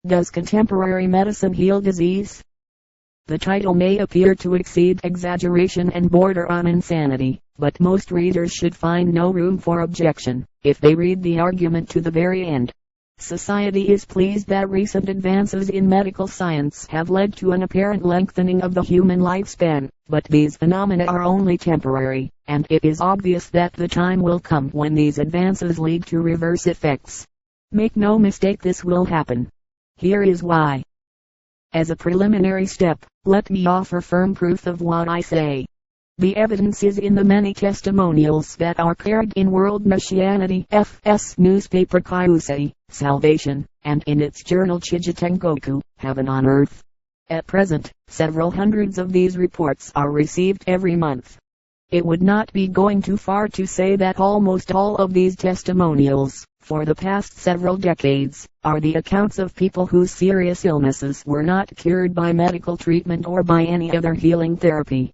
Does contemporary medicine heal disease? The title may appear to exceed exaggeration and border on insanity, but most readers should find no room for objection, if they read the argument to the very end. Society is pleased that recent advances in medical science have led to an apparent lengthening of the human lifespan, but these phenomena are only temporary, and it is obvious that the time will come when these advances lead to reverse effects. Make no mistake, this will happen. Here is why. As a preliminary step, let me offer firm proof of what I say. The evidence is in the many testimonials that are carried in World Messianity FS newspaper Kyusei, Salvation, and in its journal Chijitengoku, Heaven on Earth. At present, several hundreds of these reports are received every month. It would not be going too far to say that almost all of these testimonials, for the past several decades, are the accounts of people whose serious illnesses were not cured by medical treatment or by any other healing therapy.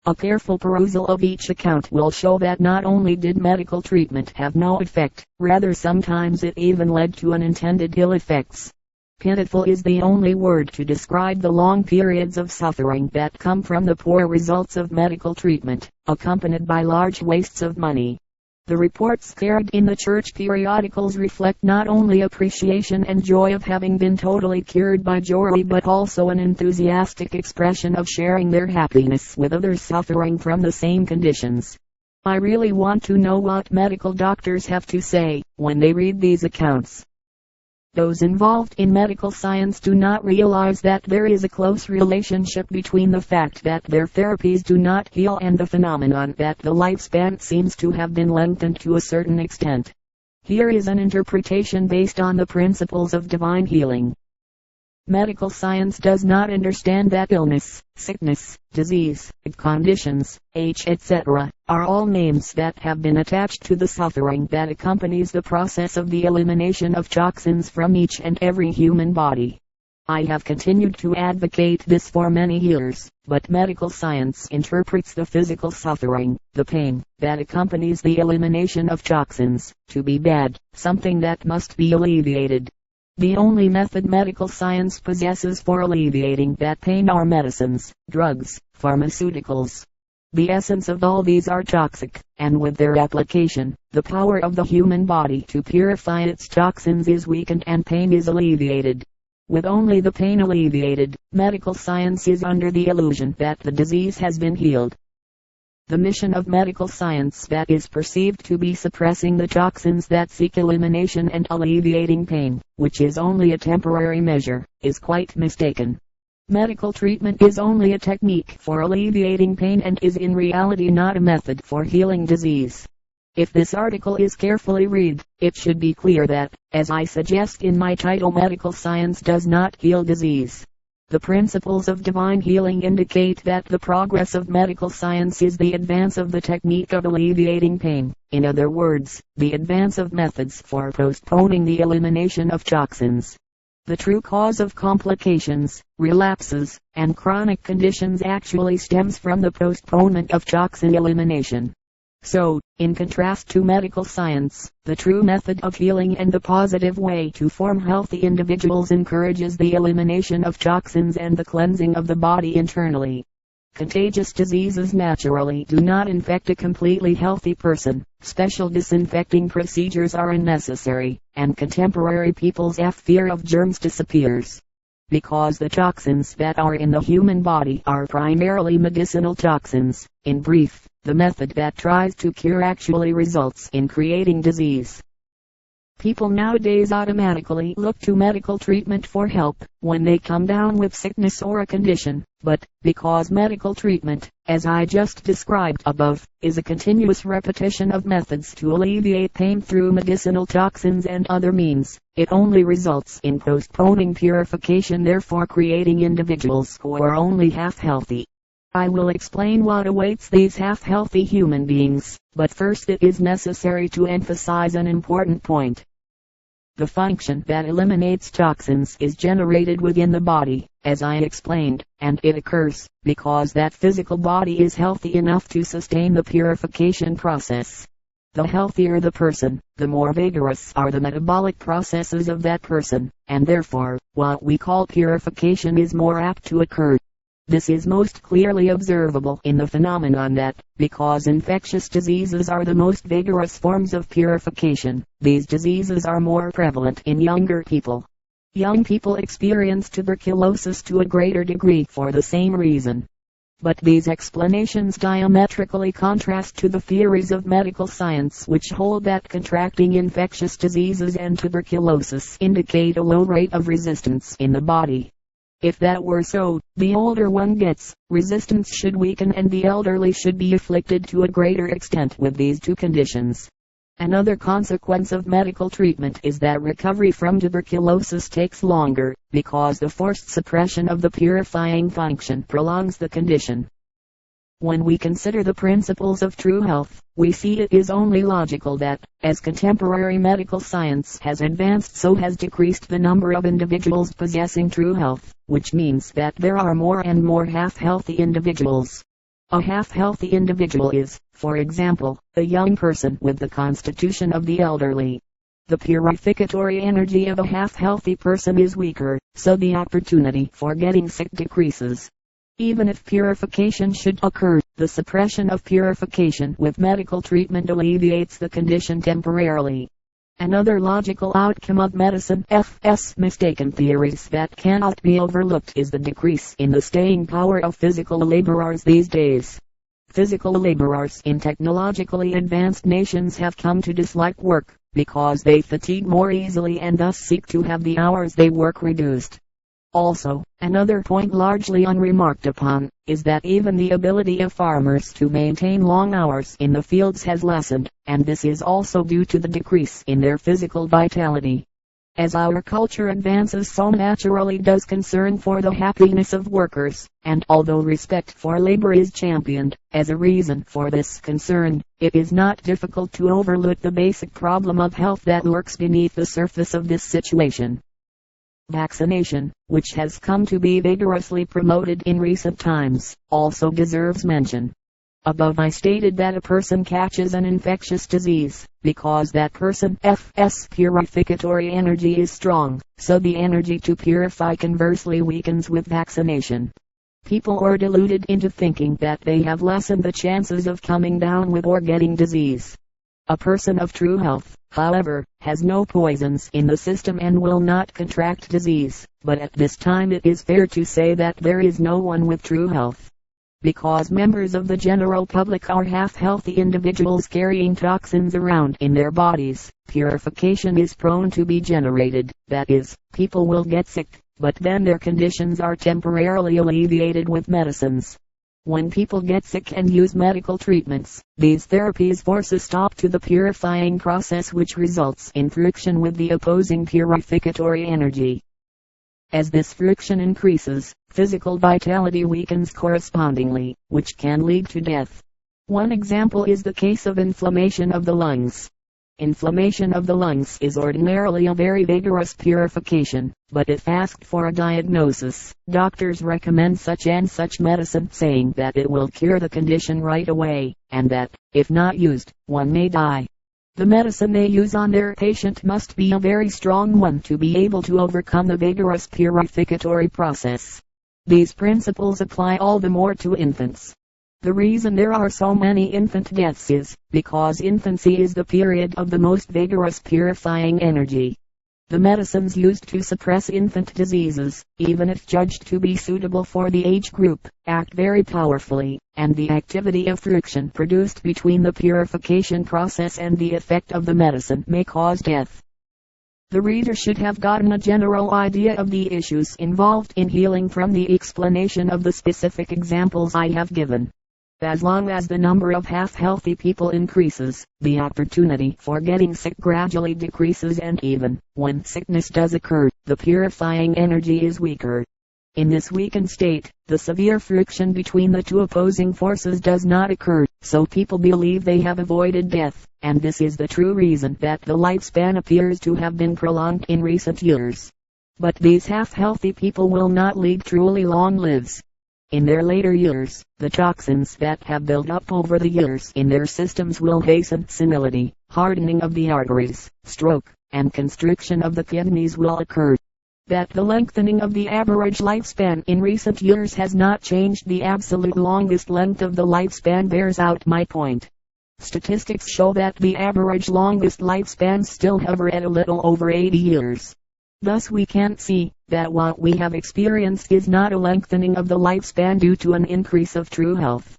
A careful perusal of each account will show that not only did medical treatment have no effect, rather sometimes it even led to unintended ill effects. Pitiful is the only word to describe the long periods of suffering that come from the poor results of medical treatment, accompanied by large wastes of money. The reports carried in the church periodicals reflect not only appreciation and joy of having been totally cured by Jori, but also an enthusiastic expression of sharing their happiness with others suffering from the same conditions. I really want to know what medical doctors have to say when they read these accounts. Those involved in medical science do not realize that there is a close relationship between the fact that their therapies do not heal and the phenomenon that the lifespan seems to have been lengthened to a certain extent. Here is an interpretation based on the principles of divine healing. Medical science does not understand that illness, sickness, disease, conditions, age, etc., are all names that have been attached to the suffering that accompanies the process of the elimination of toxins from each and every human body. I have continued to advocate this for many years, but medical science interprets the physical suffering, the pain, that accompanies the elimination of toxins, to be bad, something that must be alleviated. The only method medical science possesses for alleviating that pain are medicines, drugs, pharmaceuticals. The essence of all these are toxic, and with their application, the power of the human body to purify its toxins is weakened and pain is alleviated. With only the pain alleviated, medical science is under the illusion that the disease has been healed. The mission of medical science that is perceived to be suppressing the toxins that seek elimination and alleviating pain, which is only a temporary measure, is quite mistaken. Medical treatment is only a technique for alleviating pain and is in reality not a method for healing disease. If this article is carefully read, it should be clear that, as I suggest in my title, medical science does not heal disease. The principles of divine healing indicate that the progress of medical science is the advance of the technique of alleviating pain, in other words, the advance of methods for postponing the elimination of toxins. The true cause of complications, relapses, and chronic conditions actually stems from the postponement of toxin elimination. So, in contrast to medical science, the true method of healing and the positive way to form healthy individuals encourages the elimination of toxins and the cleansing of the body internally. Contagious diseases naturally do not infect a completely healthy person. Special disinfecting procedures are unnecessary, and contemporary people's fear of germs disappears. Because the toxins that are in the human body are primarily medicinal toxins. In brief, the method that tries to cure actually results in creating disease. People nowadays automatically look to medical treatment for help when they come down with sickness or a condition, but, because medical treatment, as I just described above, is a continuous repetition of methods to alleviate pain through medicinal toxins and other means, it only results in postponing purification, therefore creating individuals who are only half healthy. I will explain what awaits these half-healthy human beings, but first it is necessary to emphasize an important point. The function that eliminates toxins is generated within the body, as I explained, and it occurs because that physical body is healthy enough to sustain the purification process. The healthier the person, the more vigorous are the metabolic processes of that person, and therefore, what we call purification is more apt to occur. This is most clearly observable in the phenomenon that, because infectious diseases are the most vigorous forms of purification, these diseases are more prevalent in younger people. Young people experience tuberculosis to a greater degree for the same reason. But these explanations diametrically contrast to the theories of medical science which hold that contracting infectious diseases and tuberculosis indicate a low rate of resistance in the body. If that were so, the older one gets, resistance should weaken and the elderly should be afflicted to a greater extent with these two conditions. Another consequence of medical treatment is that recovery from tuberculosis takes longer, because the forced suppression of the purifying function prolongs the condition. When we consider the principles of true health, we see it is only logical that, as contemporary medical science has advanced, so has decreased the number of individuals possessing true health, which means that there are more and more half-healthy individuals. A half-healthy individual is, for example, a young person with the constitution of the elderly. The purificatory energy of a half-healthy person is weaker, so the opportunity for getting sick decreases. Even if purification should occur, the suppression of purification with medical treatment alleviates the condition temporarily. Another logical outcome of medicine F.'s mistaken theories that cannot be overlooked is the decrease in the staying power of physical laborers these days. Physical laborers in technologically advanced nations have come to dislike work, because they fatigue more easily and thus seek to have the hours they work reduced. Also, another point largely unremarked upon, is that even the ability of farmers to maintain long hours in the fields has lessened, and this is also due to the decrease in their physical vitality. As our culture advances, so naturally does concern for the happiness of workers, and although respect for labor is championed as a reason for this concern, it is not difficult to overlook the basic problem of health that lurks beneath the surface of this situation. Vaccination, which has come to be vigorously promoted in recent times, also deserves mention. Above I stated that a person catches an infectious disease, because that person's purificatory energy is strong, so the energy to purify conversely weakens with vaccination. People are deluded into thinking that they have lessened the chances of coming down with or getting disease. A person of true health, however, has no poisons in the system and will not contract disease, but at this time it is fair to say that there is no one with true health. Because members of the general public are half-healthy individuals carrying toxins around in their bodies, purification is prone to be generated, that is, people will get sick, but then their conditions are temporarily alleviated with medicines. When people get sick and use medical treatments, these therapies force a stop to the purifying process, which results in friction with the opposing purificatory energy. As this friction increases, physical vitality weakens correspondingly, which can lead to death. One example is the case of inflammation of the lungs. Inflammation of the lungs is ordinarily a very vigorous purification, but if asked for a diagnosis, doctors recommend such and such medicine, saying that it will cure the condition right away, and that, if not used, one may die. The medicine they use on their patient must be a very strong one to be able to overcome the vigorous purificatory process. These principles apply all the more to infants. The reason there are so many infant deaths is because infancy is the period of the most vigorous purifying energy. The medicines used to suppress infant diseases, even if judged to be suitable for the age group, act very powerfully, and the activity of friction produced between the purification process and the effect of the medicine may cause death. The reader should have gotten a general idea of the issues involved in healing from the explanation of the specific examples I have given. As long as the number of half-healthy people increases, the opportunity for getting sick gradually decreases, and even when sickness does occur, the purifying energy is weaker. In this weakened state, the severe friction between the two opposing forces does not occur, so people believe they have avoided death, and this is the true reason that the lifespan appears to have been prolonged in recent years. But these half-healthy people will not lead truly long lives. In their later years, the toxins that have built up over the years in their systems will hasten senility, hardening of the arteries, stroke, and constriction of the kidneys will occur. That the lengthening of the average lifespan in recent years has not changed the absolute longest length of the lifespan bears out my point. Statistics show that the average longest lifespans still hover at a little over 80 years. Thus we can see that what we have experienced is not a lengthening of the lifespan due to an increase of true health.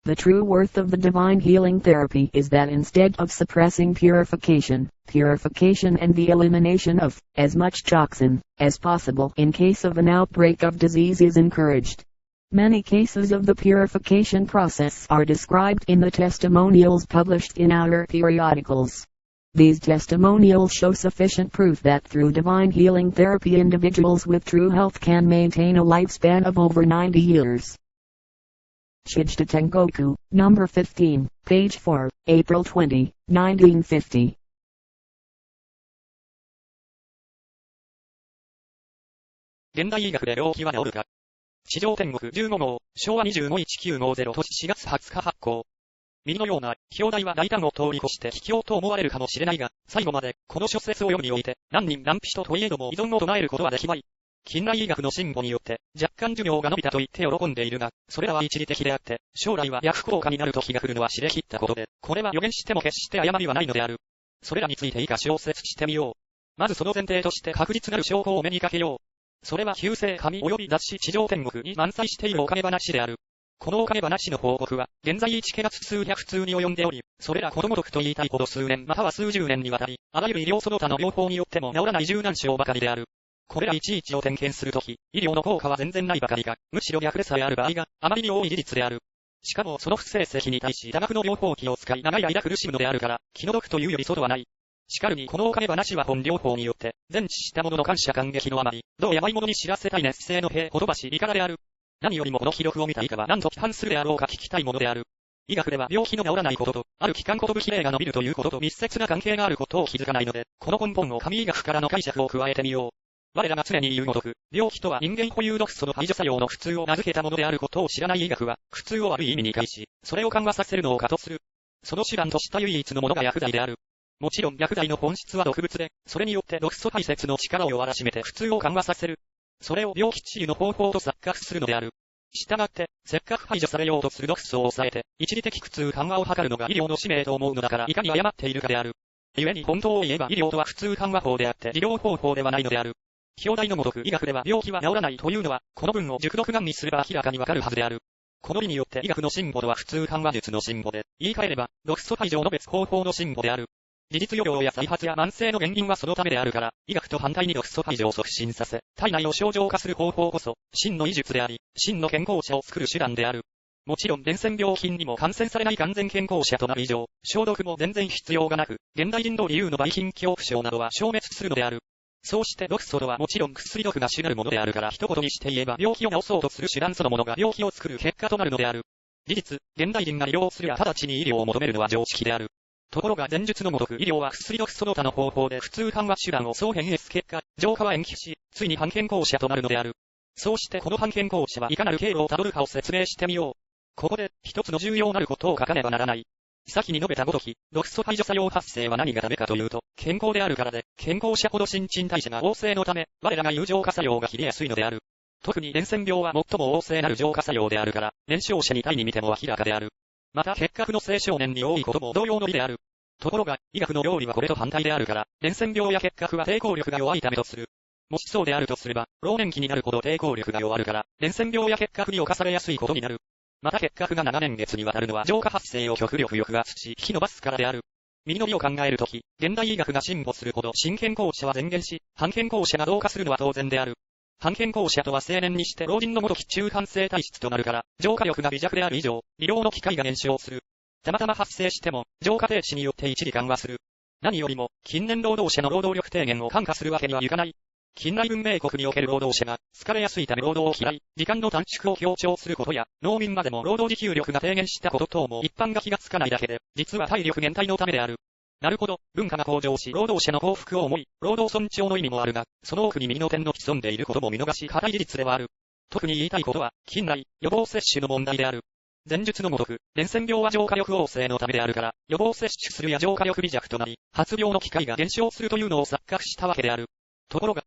The true worth of the divine healing therapy is that instead of suppressing purification and the elimination of as much toxin as possible in case of an outbreak of disease is encouraged. Many cases of the purification process are described in the testimonials published in our periodicals. These testimonials show sufficient proof that through divine healing therapy individuals with true health can maintain a lifespan of over 90 years. Shijita Tengoku, number 15, page 4, April 20, 1950. 現代医学で病気は治るか。地上天国15号、昭和251950年4月20日発行。右のような表題は大胆を通り越して卑怯と思われるかもしれないが、最後までこの小説を読むにおいて、何人何人といえども依存を唱えることはできまい。近代医学の進歩によって若干寿命が伸びたと言って喜んでいるが、それらは一時的であって、将来は逆効果になる時が来るのは知れきったことで、これは予言しても決して誤りはないのである。それらについて以下小説してみよう。まずその前提として確実なる証拠を目にかけよう。それは旧世神及び雑誌地上天国に満載しているお金話である。このお金話の報告は、現在1ケ月数百通に及んでおり、それらことごとくと言いたいほど数年または数十年にわたり、あらゆる医療その他の療法によっても治らない重難症ばかりである。これらいちいちを点検するとき、医療の効果は全然ないばかりか、むしろ逆でさえある場合が、あまりに多い事実である。しかもその不正積に対し多額の療法費を使い長い間苦しむのであるから、気の毒というより外はない。しかるにこのお金話は本療法によって、全知した者の感謝感激のあまり、どう病者に知らせたい熱性の兵ほどばしいかがである。何よりもこの記録を見た以下は何と批判するであろうか聞きたいものである。医学では病気の治らないことと、ある期間寿命が伸びるということと密接な関係があることを気づかないので、この根本を神医学からの解釈を加えてみよう。我らが常に言うごとく、病気とは人間固有毒素の排除作用の苦痛を名付けたものであることを知らない医学は、苦痛を悪い意味に介し、それを緩和させるのを可とする。その手段とした唯一のものが薬剤である。もちろん薬剤の本質は毒物で、それによって毒素排泄の力を弱らしめて苦痛を緩和させる。それを病気治癒の方法と錯覚するのである。したがって、せっかく排除されようとする毒素を抑えて、一時的苦痛緩和を図るのが医療の使命と思うのだからいかに誤っているかである。故に本当を言えば医療とは苦痛緩和法であって治療方法ではないのである。表題のごとく医学では病気は治らないというのは、この文を熟読眼にすれば明らかにわかるはずである。この理によって医学の進歩とは苦痛緩和術の進歩で、言い換えれば、毒素排除の別方法の進歩である。事実予防や再発や慢性の原因はそのためであるから、医学と反対に毒素排除を促進させ、体内を症状化する方法こそ、真の医術であり、真の健康者を作る手段である。もちろん伝染病菌にも感染されない完全健康者となる以上、消毒も全然必要がなく、現代人道理由のばい菌恐怖症などは消滅するのである。そうして毒素とはもちろん薬毒が主なるものであるから一言にして言えば病気を治そうとする手段そのものが病気を作る結果となるのである。事実、現代人が医療をするや直ちに医療を求めるのは常識である。ところが前述のごとく医療は薬毒その他の方法で苦痛緩和手段を総変越す結果、浄化は延期し、ついに反健康者となるのである。そうしてこの反健康者はいかなる経路をたどるかを説明してみよう。ここで一つの重要なることを書かねばならない。先に述べたごとき、毒素排除作用発生は何がダメかというと、健康であるからで、健康者ほど新陳代謝が旺盛のため、我らが言う浄化作用が切れやすいのである。特に伝染病は最も旺盛なる浄化作用であるから、年少者に体に見ても明らかである。また結核の青少年に多いことも同様の理である。ところが、医学の料理はこれと反対であるから、伝染病や結核は抵抗力が弱いためとする。もしそうであるとすれば、老年期になるほど抵抗力が弱るから、伝染病や結核に侵されやすいことになる。また結核が長年月にわたるのは浄化発生を極力抑圧し、引き伸ばすからである。右の理を考えるとき、現代医学が進歩するほど新健康者は前減し、反健康者が同化するのは当然である。反健康者とは青年にして老人のごとき中反性体質となるから、浄化力が微弱である以上、利用の機会が減少する。たまたま発生しても、浄化停止によって一時緩和する。何よりも、近年労働者の労働力低減を看過するわけにはいかない。近代文明国における労働者が疲れやすいため労働を嫌い、時間の短縮を強調することや、農民までも労働持久力が低減したこと等も一般が気がつかないだけで、実は体力減退のためである。なるほど、文化が向上し労働者の幸福を思い、労働尊重の意味もあるが、その奥に右の点の潜んでいることも見逃し固い事実ではある。特に言いたいことは、近代、予防接種の問題である。前述のごとく、伝染病は浄化力旺盛のためであるから、予防接種するや浄化力微弱となり、発病の機会が減少するというのを錯覚したわけである。ところが、